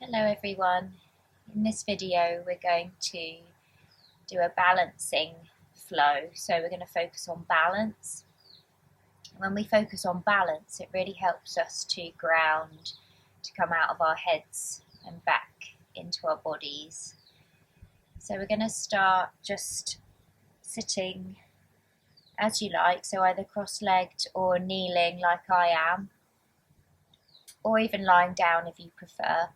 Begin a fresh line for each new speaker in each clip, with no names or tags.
Hello everyone. In this video we're going to do a balancing flow. So we're going to focus on balance. When we focus on balance, it really helps us to ground, to come out of our heads and back into our bodies. So we're going to start just sitting as you like, so either cross-legged or kneeling like I am, or even lying down if you prefer.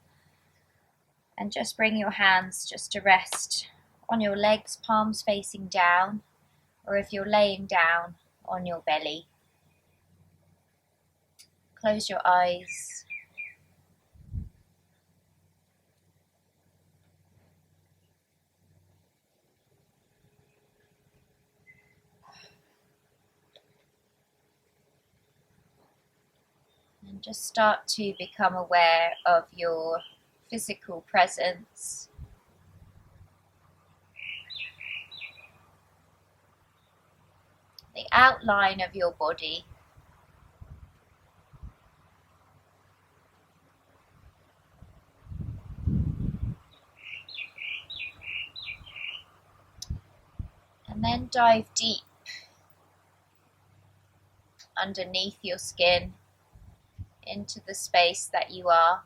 And just bring your hands just to rest on your legs, palms facing down, or if you're laying down, on your belly. Close your eyes. And just start to become aware of your physical presence. The outline of your body. And then dive deep underneath your skin into the space that you are.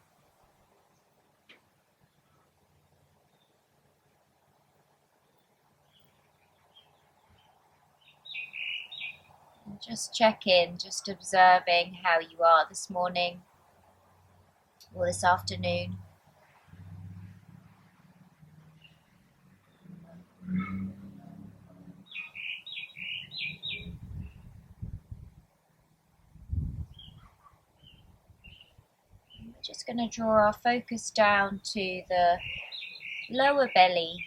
And just check in, just observing how you are this morning or this afternoon. We're just going to draw our focus down to the lower belly.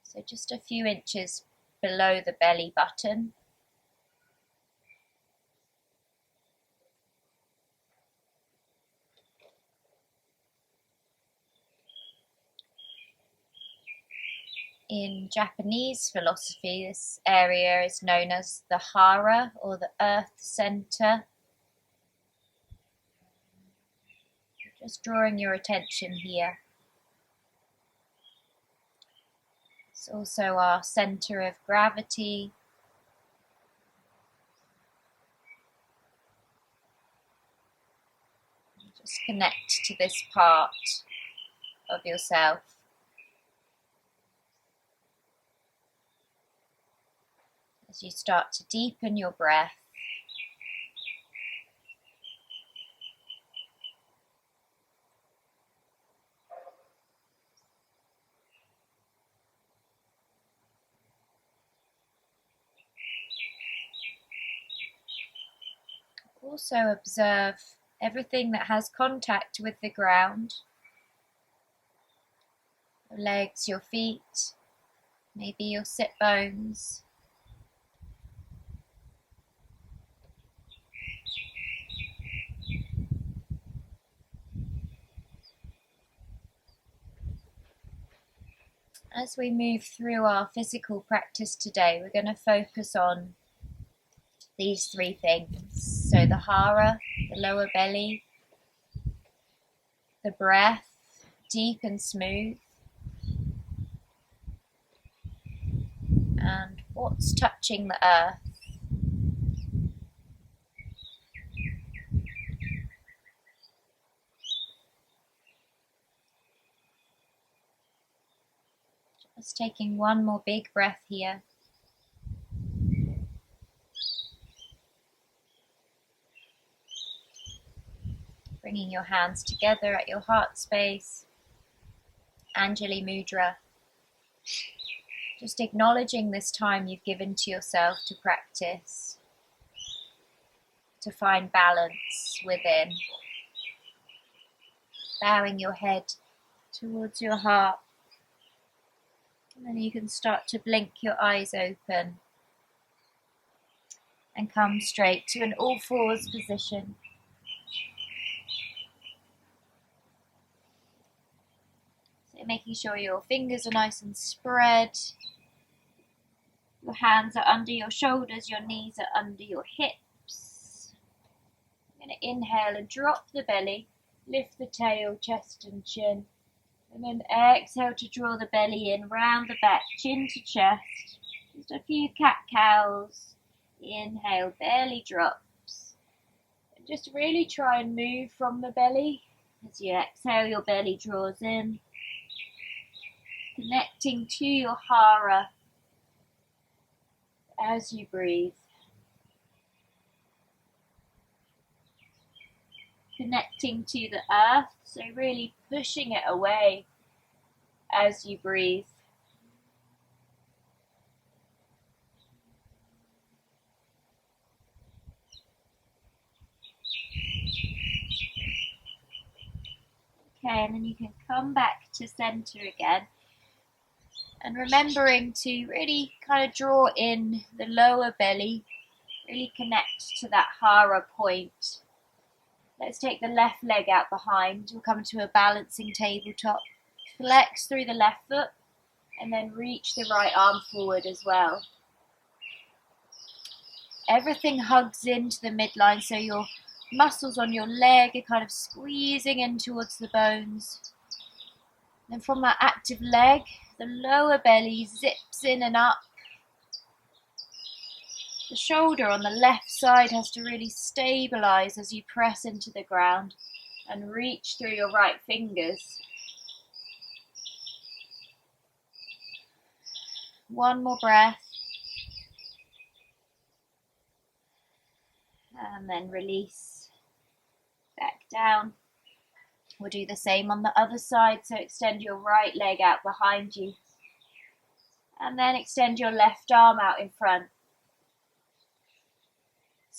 So just a few inches below the belly button. In Japanese philosophy, this area is known as the Hara, or the Earth Center. Just drawing your attention here. It's also our center of gravity. Just connect to this part of yourself. As you start to deepen your breath, also observe everything that has contact with the ground. Your legs, your feet, maybe your sit bones. As we move through our physical practice today, we're going to focus on these three things. So the Hara, the lower belly, the breath, deep and smooth, and what's touching the earth. Just taking one more big breath here. Bringing your hands together at your heart space. Anjali Mudra. Just acknowledging this time you've given to yourself to practice, to find balance within. Bowing your head towards your heart. And then you can start to blink your eyes open and come straight to an all fours position. So making sure your fingers are nice and spread. Your hands are under your shoulders, your knees are under your hips. We're going to inhale and drop the belly, lift the tail, chest and chin. And then exhale to draw the belly in, round the back, chin to chest. Just a few cat-cows. Inhale, belly drops. And just really try and move from the belly. As you exhale, your belly draws in. Connecting to your Hara as you breathe. Connecting to the earth, so really pushing it away as you breathe. Okay, and then you can come back to center again. And remembering to really kind of draw in the lower belly, really connect to that Hara point. Let's take the left leg out behind. We'll come to a balancing tabletop. Flex through the left foot and then reach the right arm forward as well. Everything hugs into the midline, so your muscles on your leg are kind of squeezing in towards the bones. Then from that active leg, the lower belly zips in and up. The shoulder on the left side has to really stabilize as you press into the ground and reach through your right fingers. One more breath. And then release back down. We'll do the same on the other side, so extend your right leg out behind you. And then extend your left arm out in front.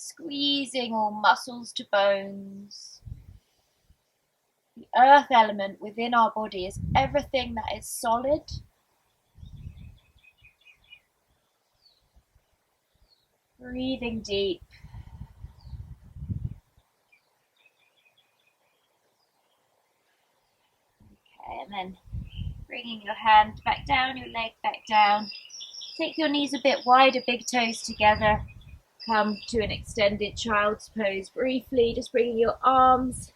Squeezing all muscles to bones. The earth element within our body is everything that is solid. Breathing deep. Okay, and then bringing your hand back down, your leg back down. Take your knees a bit wider, big toes together. Come to an extended child's pose briefly, just bringing your arms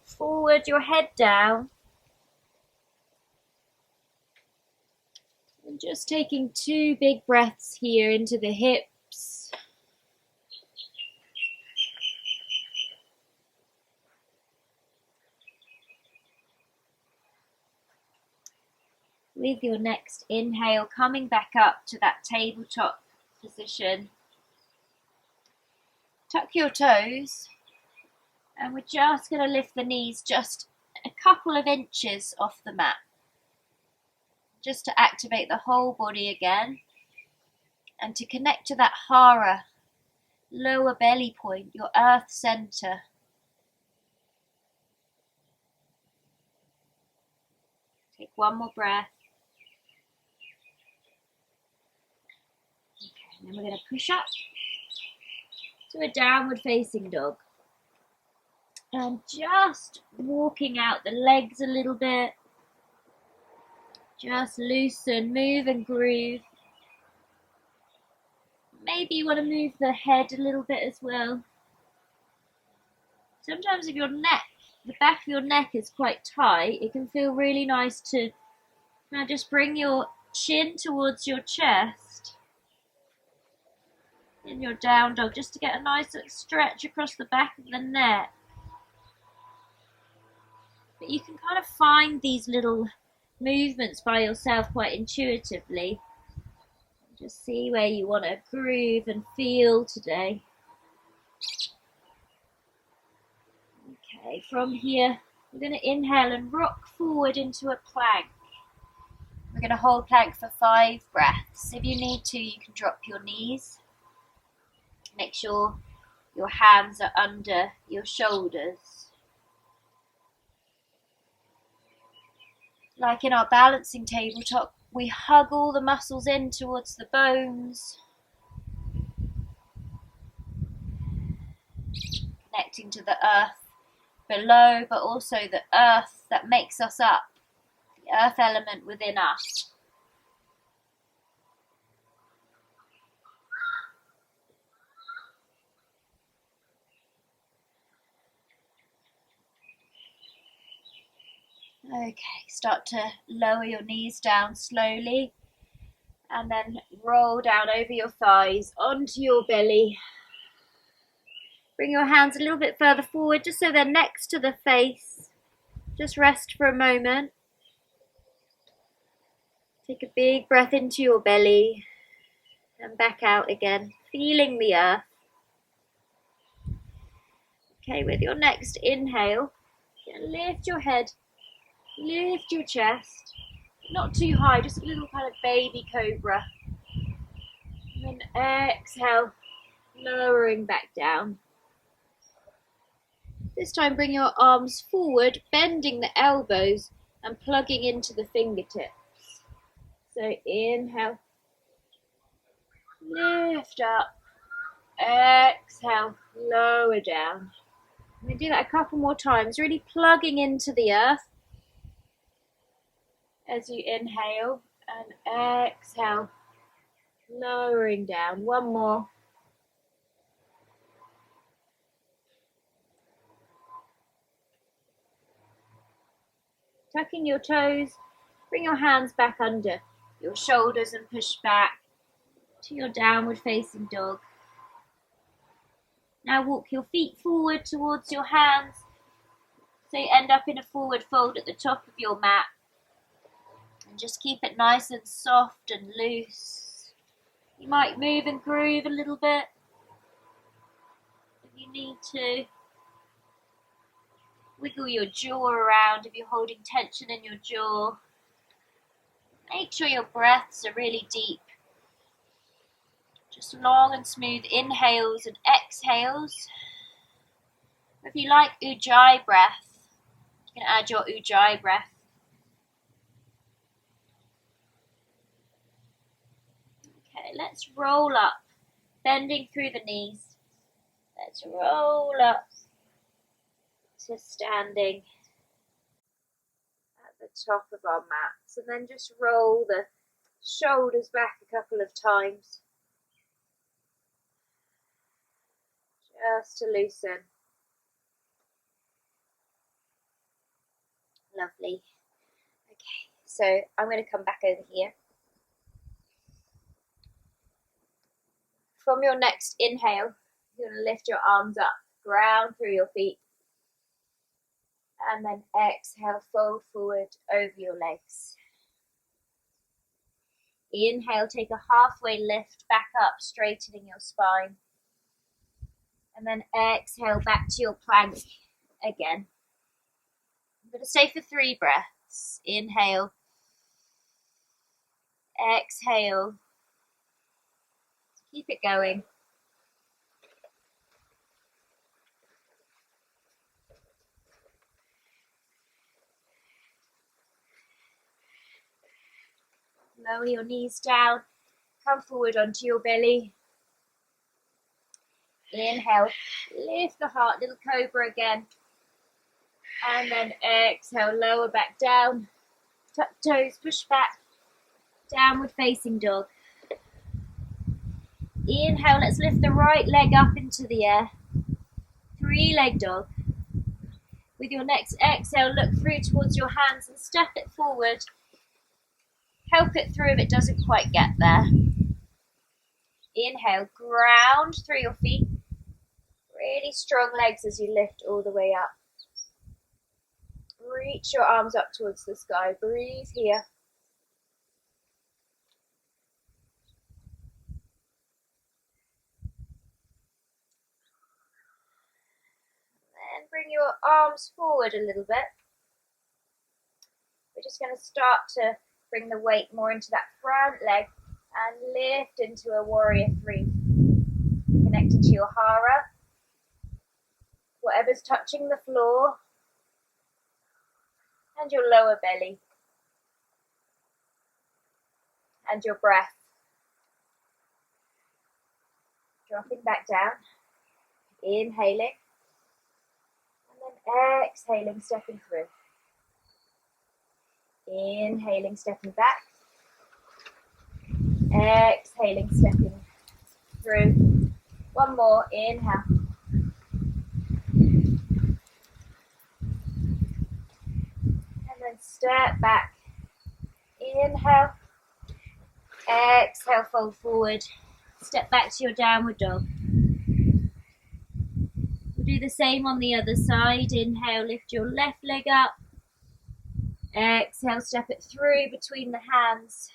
forward, your head down. And just taking 2 big breaths here into the hips. With your next inhale, coming back up to that tabletop position. Tuck your toes, and we're just going to lift the knees just a couple of inches off the mat, just to activate the whole body again, and to connect to that Hara, lower belly point, your earth center. Take one more breath. Okay, and then we're going to push up to a downward facing dog. And just walking out the legs a little bit. Just loosen, move and groove. Maybe you want to move the head a little bit as well. Sometimes if your neck, the back of your neck is quite tight, it can feel really nice to kind of just bring your chin towards your chest in your down dog, just to get a nice stretch across the back of the neck. But you can kind of find these little movements by yourself quite intuitively. Just see where you want to groove and feel today. Okay, from here, we're going to inhale and rock forward into a plank. We're going to hold plank for 5 breaths. If you need to, you can drop your knees. Make sure your hands are under your shoulders. Like in our balancing tabletop, we hug all the muscles in towards the bones. Connecting to the earth below, but also the earth that makes us up, the earth element within us. Okay, start to lower your knees down slowly and then roll down over your thighs onto your belly. Bring your hands a little bit further forward just so they're next to the face. Just rest for a moment. Take a big breath into your belly and back out again, feeling the earth. Okay, with your next inhale, lift your head, lift your chest. Not too high, just a little kind of baby cobra. And then exhale, lowering back down. This time bring your arms forward, bending the elbows and plugging into the fingertips. So inhale, lift up, exhale, lower down. I'm going to do that a couple more times, really plugging into the earth as you inhale and exhale, lowering down. One more. Tucking your toes, bring your hands back under your shoulders and push back to your downward facing dog. Now walk your feet forward towards your hands so you end up in a forward fold at the top of your mat. And just keep it nice and soft and loose. You might move and groove a little bit if you need to. Wiggle your jaw around if you're holding tension in your jaw. Make sure your breaths are really deep. Just long and smooth inhales and exhales. If you like Ujjayi breath, you can add your Ujjayi breath. Okay, let's roll up, bending through the knees. Let's roll up to standing at the top of our mats, and then just roll the shoulders back a couple of times just to loosen. Lovely. Okay, so I'm going to come back over here. From your next inhale, you're going to lift your arms up, ground through your feet, and then exhale, fold forward over your legs. Inhale, take a halfway lift back up, straightening your spine. And then exhale back to your plank again. I'm going to stay for 3 breaths. Inhale, exhale, keep it going. Lower your knees down, come forward onto your belly. Inhale, lift the heart, little cobra again. And then exhale, lower back down. Tuck toes, push back. Downward facing dog. Inhale, let's lift the right leg up into the air. 3-leg dog. With your next exhale, look through towards your hands and step it forward. Help it through if it doesn't quite get there. Inhale, ground through your feet. Really strong legs as you lift all the way up. Reach your arms up towards the sky. Breathe here. Then bring your arms forward a little bit. We're just going to start to bring the weight more into that front leg and lift into a warrior 3. Connected to your Hara. Whatever's touching the floor. And your lower belly. And your breath. Dropping back down. Inhaling. And then exhaling, stepping through. Inhaling, stepping back. Exhaling, stepping through. One more, inhale. And then step back. Inhale. Exhale, fold forward. Step back to your downward dog. We'll do the same on the other side. Inhale, lift your left leg up. Exhale, step it through between the hands.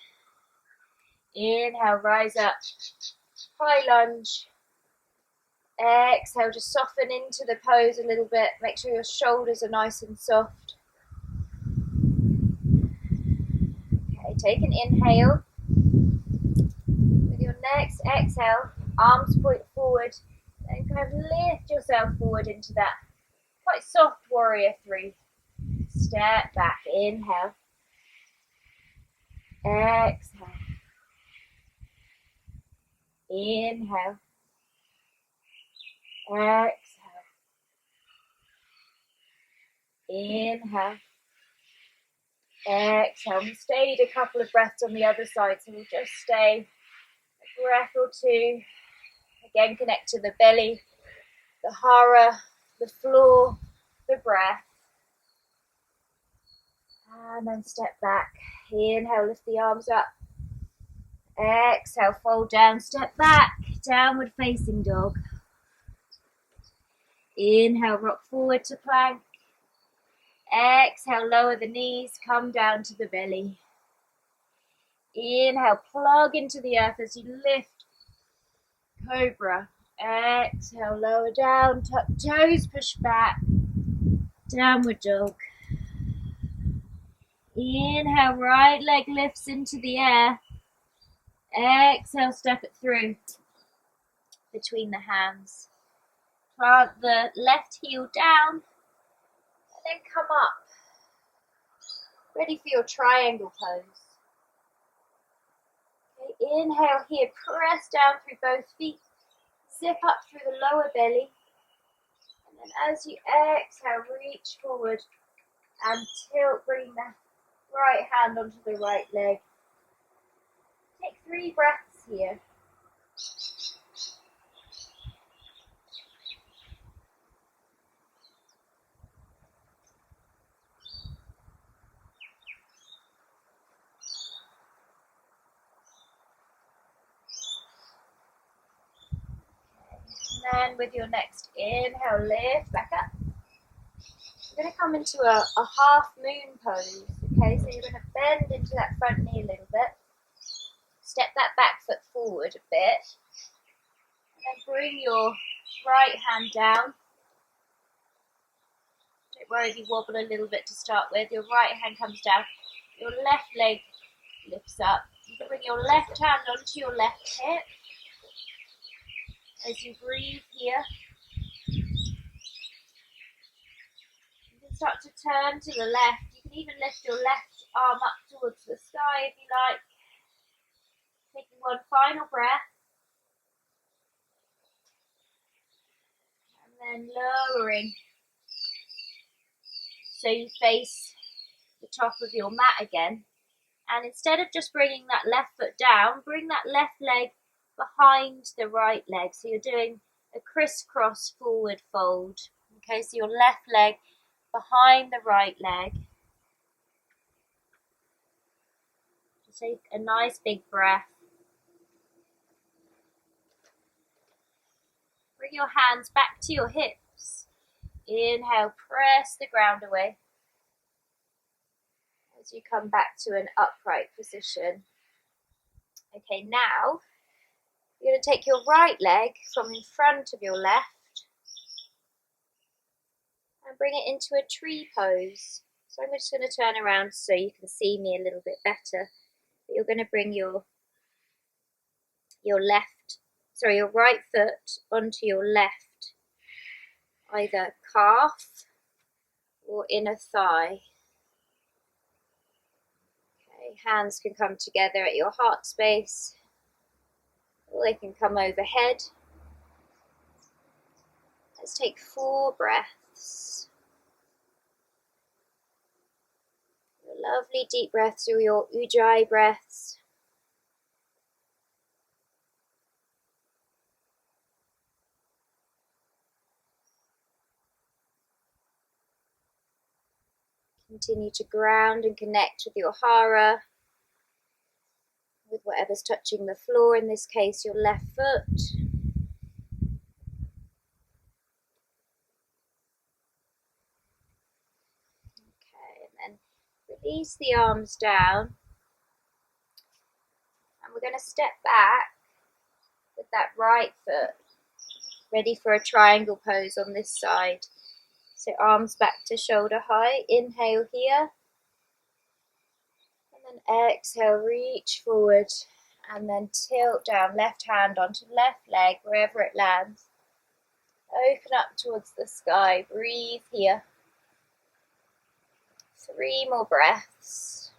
Inhale, rise up. High lunge. Exhale, just soften into the pose a little bit. Make sure your shoulders are nice and soft. Okay, take an inhale. With your next exhale, arms point forward. Then kind of lift yourself forward into that quite soft warrior three. Step back, inhale. Exhale. Inhale. Exhale. Inhale. Exhale. We stayed a couple of breaths on the other side, so we'll just stay a breath or two. Again, connect to the belly, the hara, the floor, the breath. And then step back. Inhale, lift the arms up. Exhale, fold down, step back, downward facing dog. Inhale, rock forward to plank. Exhale, lower the knees, come down to the belly. Inhale, plug into the earth as you lift. Cobra. Exhale, lower down, tuck toes, push back. Downward dog. Inhale, right leg lifts into the air. Exhale, step it through between the hands. Plant the left heel down and then come up. Ready for your triangle pose. Okay, inhale here, press down through both feet. Zip up through the lower belly. And then as you exhale, reach forward and tilt, bring the right hand onto the right leg. Take 3 breaths here. And then with your next inhale, lift back up. You're going to come into a half moon pose. Okay, so you're going to bend into that front knee a little bit. Step that back foot forward a bit. And then bring your right hand down. Don't worry if you wobble a little bit to start with. Your right hand comes down. Your left leg lifts up. You can bring your left hand onto your left hip. As you breathe here. You can start to turn to the left. You can even lift your left arm up towards the sky if you like. Taking one final breath. And then lowering. So you face the top of your mat again. And instead of just bringing that left foot down, bring that left leg behind the right leg. So you're doing a crisscross forward fold. Okay, so your left leg behind the right leg. Just take a nice big breath. Bring your hands back to your hips. Inhale, press the ground away. As you come back to an upright position. Okay, now you're going to take your right leg from in front of your left and bring it into a tree pose. So I'm just going to turn around so you can see me a little bit better. But you're going to bring your right foot onto your left, either calf or inner thigh. Okay, hands can come together at your heart space, or they can come overhead. Let's take 4 breaths. Your lovely deep breaths through your ujjayi breaths. Continue to ground and connect with your Hara, with whatever's touching the floor, in this case your left foot. Okay, and then release the arms down. And we're going to step back with that right foot, ready for a triangle pose on this side. So arms back to shoulder height, inhale here. And then exhale, reach forward. And then tilt down, left hand onto left leg, wherever it lands. Open up towards the sky, breathe here. 3 more breaths.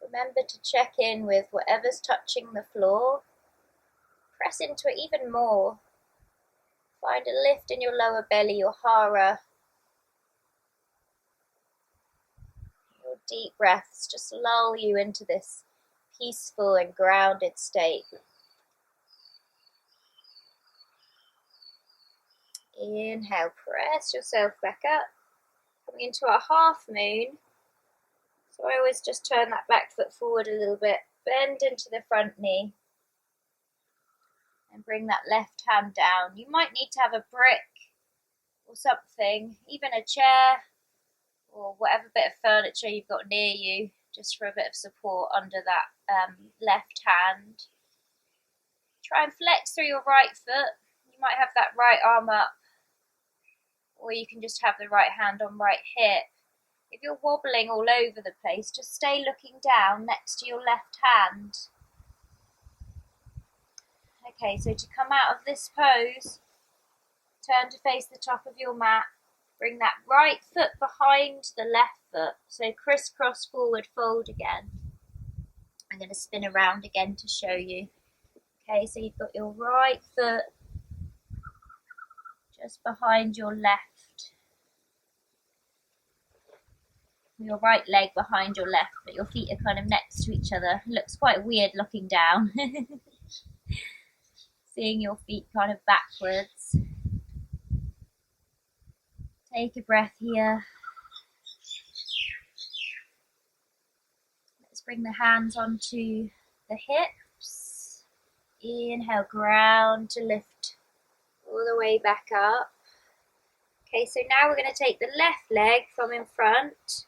Remember to check in with whatever's touching the floor. Press into it even more. Find a lift in your lower belly, your Hara. Your deep breaths just lull you into this peaceful and grounded state. Inhale, press yourself back up. Coming into our half moon. So I always just turn that back foot forward a little bit. Bend into the front knee. And bring that left hand down. You might need to have a brick or something, even a chair or whatever bit of furniture you've got near you, just for a bit of support under that left hand. Try and flex through your right foot. You might have that right arm up, or you can just have the right hand on right hip. If you're wobbling all over the place, just stay looking down next to your left hand. Okay, so to come out of this pose, turn to face the top of your mat. Bring that right foot behind the left foot. So crisscross forward fold again. I'm going to spin around again to show you. Okay, so you've got your right foot just behind your left. Your right leg behind your left, but your feet are kind of next to each other. It looks quite weird looking down. Seeing your feet kind of backwards. Take a breath here. Let's bring the hands onto the hips. Inhale, ground to lift all the way back up. Okay, so now we're going to take the left leg from in front.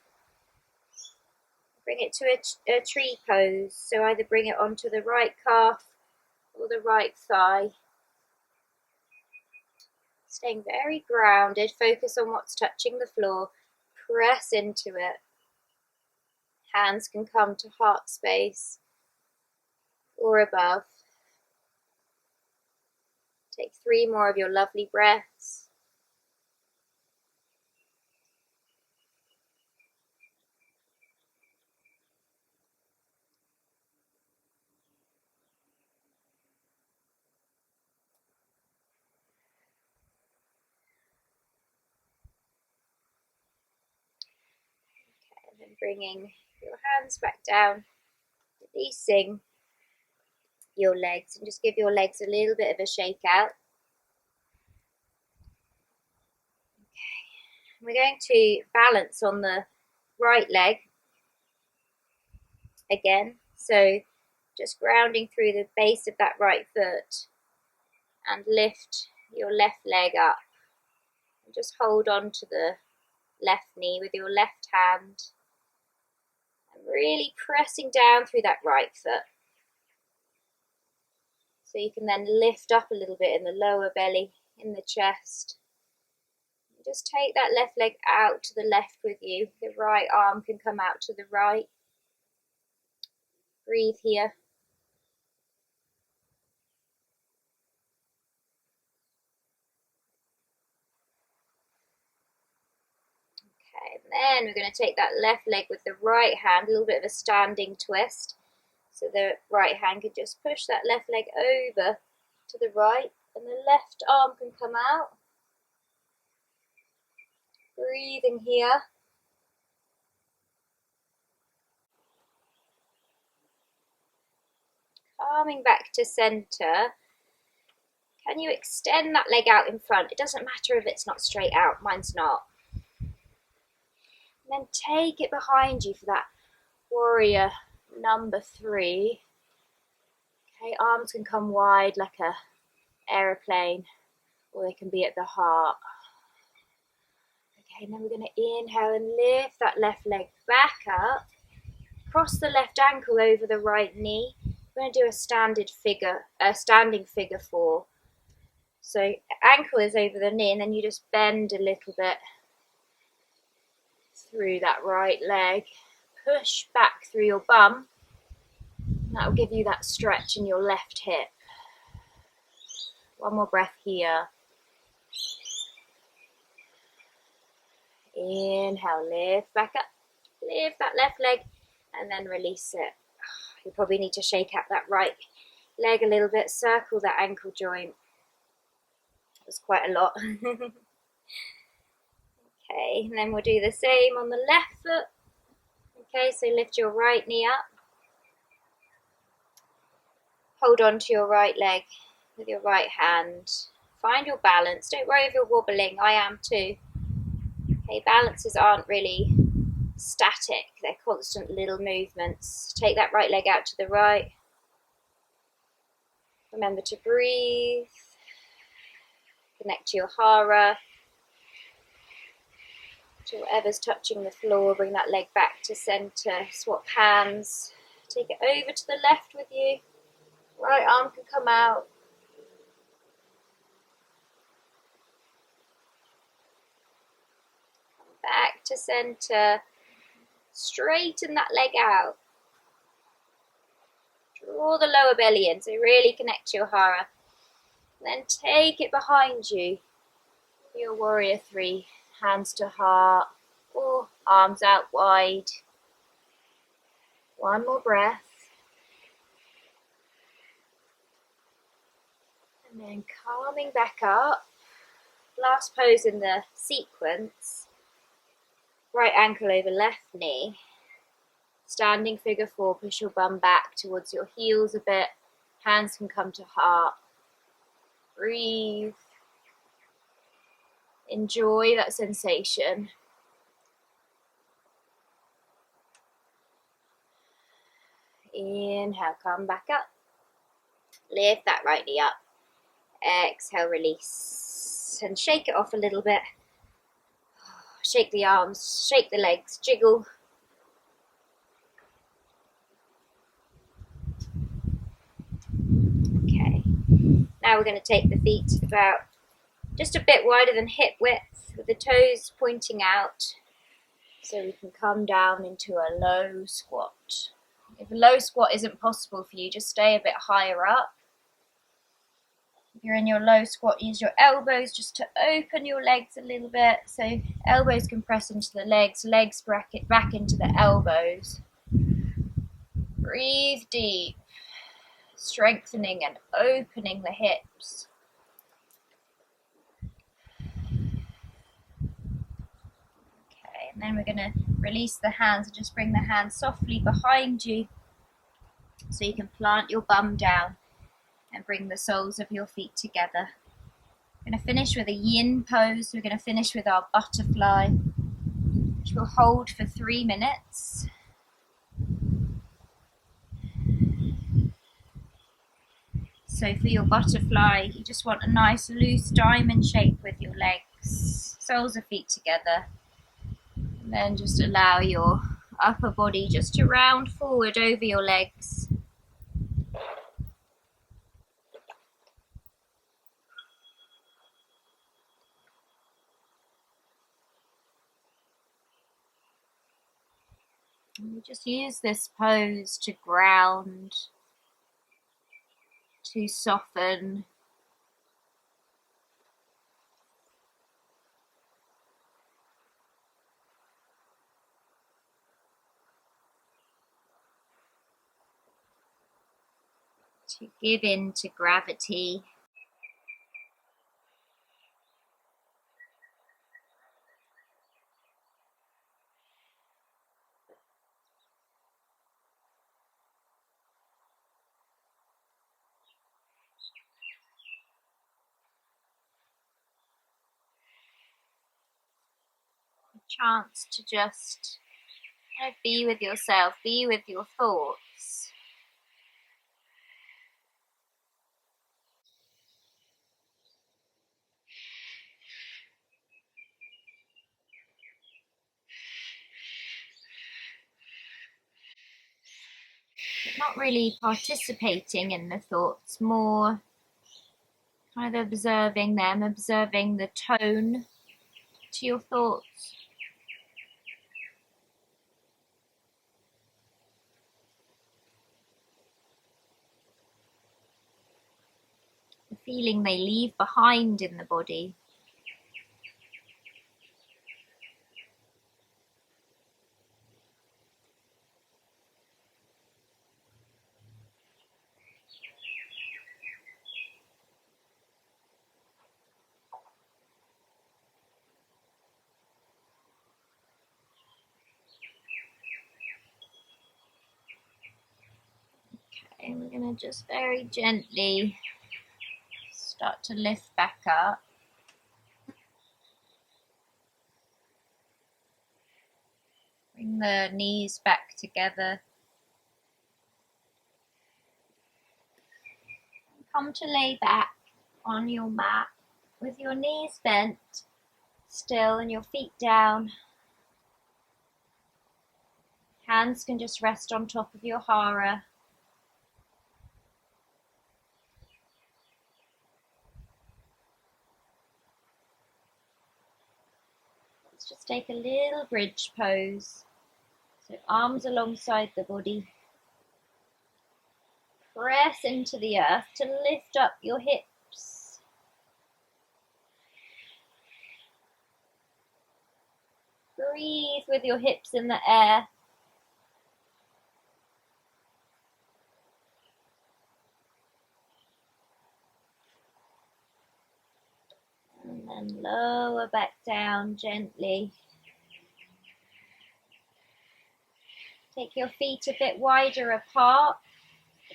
Bring it to a tree pose. So either bring it onto the right calf or the right thigh. Staying very grounded, focus on what's touching the floor, press into it. Hands can come to heart space or above. Take 3 more of your lovely breaths. And bringing your hands back down, releasing your legs, and just give your legs a little bit of a shake out. Okay. We're going to balance on the right leg again, so just grounding through the base of that right foot and lift your left leg up and just hold on to the left knee with your left hand. Really pressing down through that right foot. So you can then lift up a little bit in the lower belly, in the chest. Just take that left leg out to the left with you. The right arm can come out to the right. Breathe here. Okay, and then we're going to take that left leg with the right hand, a little bit of a standing twist. So the right hand can just push that left leg over to the right, and the left arm can come out. Breathing here. Coming back to center. Can you extend that leg out in front? It doesn't matter if it's not straight out, mine's not. And then take it behind you for that warrior number 3. Okay, arms can come wide like a aeroplane, or they can be at the heart. Okay, and then we're going to inhale and lift that left leg back up. Cross the left ankle over the right knee. We're going to do a standing figure 4. So ankle is over the knee, and then you just bend a little bit through that right leg. Push back through your bum. That will give you that stretch in your left hip. One more breath here. Inhale, lift back up. Lift that left leg and then release it. You probably need to shake out that right leg a little bit. Circle that ankle joint. That was quite a lot. Okay, and then we'll do the same on the left foot. Okay, so lift your right knee up. Hold on to your right leg with your right hand. Find your balance. Don't worry if you're wobbling. I am too. Okay, balances aren't really static. They're constant little movements. Take that right leg out to the right. Remember to breathe. Connect to your Hara. To whatever's touching the floor. Bring that leg back to center. Swap hands. Take it over to the left with you. Right arm can come out. Back to center. Straighten that leg out. Draw the lower belly in, so really connect to your Hara. Then take it behind you. Your warrior 3. Hands to heart or arms out wide. One more breath. And then calming back up. Last pose in the sequence. Right ankle over left knee. Standing figure 4, push your bum back towards your heels a bit. Hands can come to heart. Breathe. Enjoy that sensation. Inhale, come back up. Lift that right knee up. Exhale, release. And shake it off a little bit. Shake the arms, shake the legs, jiggle. Okay, now we're going to take the feet about just a bit wider than hip width with the toes pointing out so we can come down into a low squat. If a low squat isn't possible for you, just stay a bit higher up. If you're in your low squat, use your elbows just to open your legs a little bit. So elbows can press into the legs, legs bracket back into the elbows. Breathe deep, strengthening and opening the hips. Okay, and then we're going to release the hands and just bring the hands softly behind you so you can plant your bum down and bring the soles of your feet together. We're going to finish with a yin pose. We're going to finish with our butterfly, which we'll hold for 3 minutes. So for your butterfly, you just want a nice loose diamond shape with your legs, soles of feet together. And then just allow your upper body just to round forward over your legs. And we just use this pose to ground, to soften. To give in to gravity. chance to just kind of be with yourself, be with your thoughts. But not really participating in the thoughts, more kind of observing them, observing the tone to your thoughts. The feeling they leave behind in the body. Okay, we're going to just very gently start to lift back up. Bring the knees back together. Come to lay back on your mat with your knees bent still and your feet down. Hands can just rest on top of your Hara. Let's just take a little bridge pose. So arms alongside the body. Press into the earth to lift up your hips. Breathe with your hips in the air. And then lower back down gently. Take your feet a bit wider apart,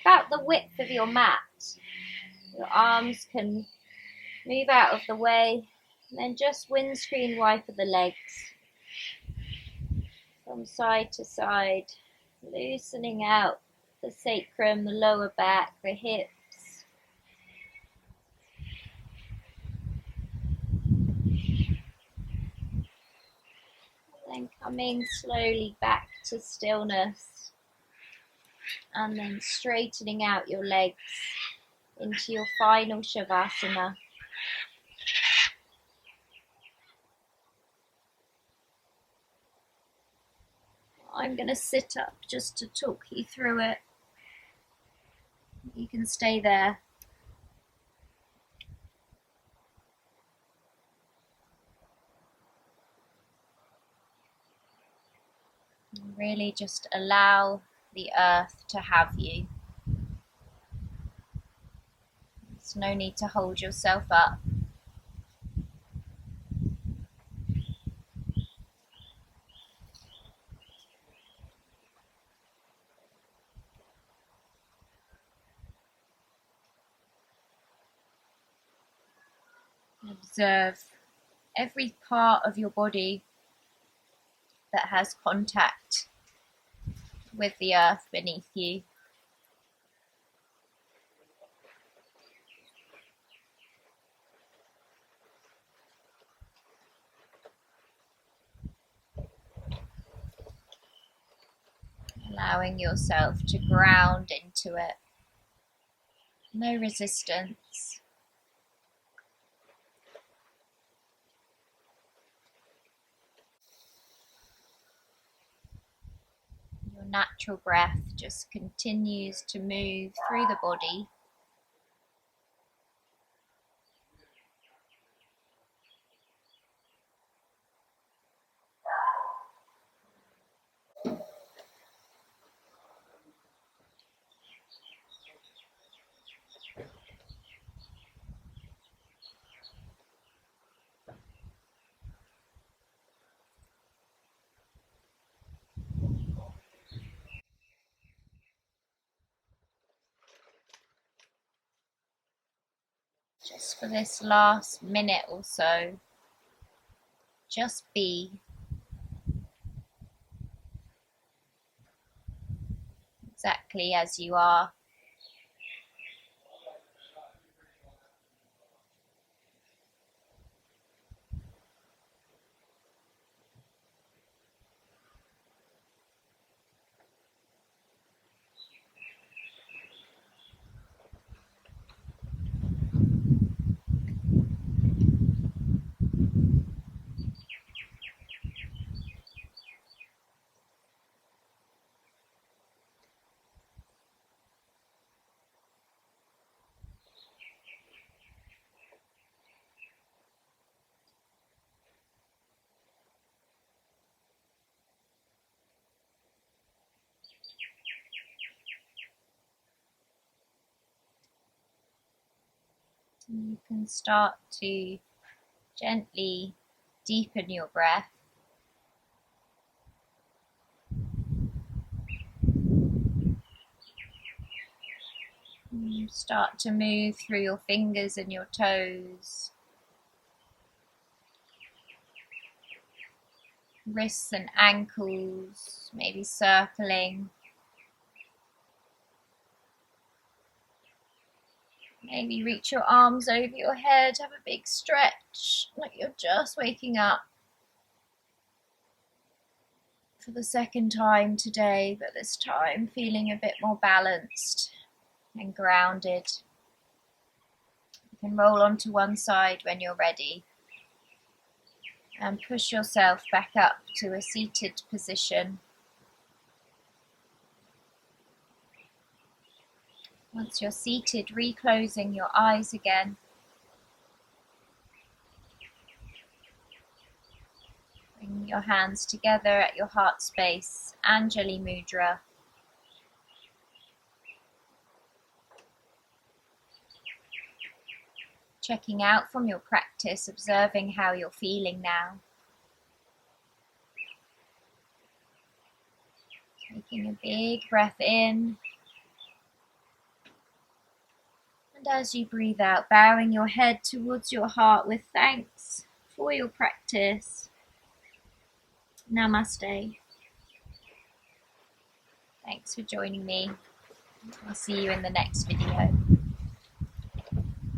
about the width of your mat. Your arms can move out of the way, and then just windscreen wiper the legs from side to side, loosening out the sacrum, the lower back, the hips. Then coming slowly back to stillness, and then straightening out your legs into your final Shavasana. I'm going to sit up just to talk you through it. You can stay there. And really just allow the earth to have you. There's no need to hold yourself up. Observe every part of your body that has contact with the earth beneath you. Allowing yourself to ground into it. No resistance. Your natural breath just continues to move through the body. Just for this last minute or so, just be. exactly as you are. You can start to gently deepen your breath. You start to move through your fingers and your toes, wrists and ankles, maybe circling. Maybe reach your arms over your head, have a big stretch, like you're just waking up for the second time today, but this time feeling a bit more balanced and grounded. You can roll onto one side when you're ready and push yourself back up to a seated position. Once you're seated, reclosing your eyes again. Bring your hands together at your heart space, Anjali Mudra. Checking out from your practice, observing how you're feeling now. Taking a big breath in. And as you breathe out, bowing your head towards your heart with thanks for your practice. Namaste. Thanks for joining me. I'll see you in the next video.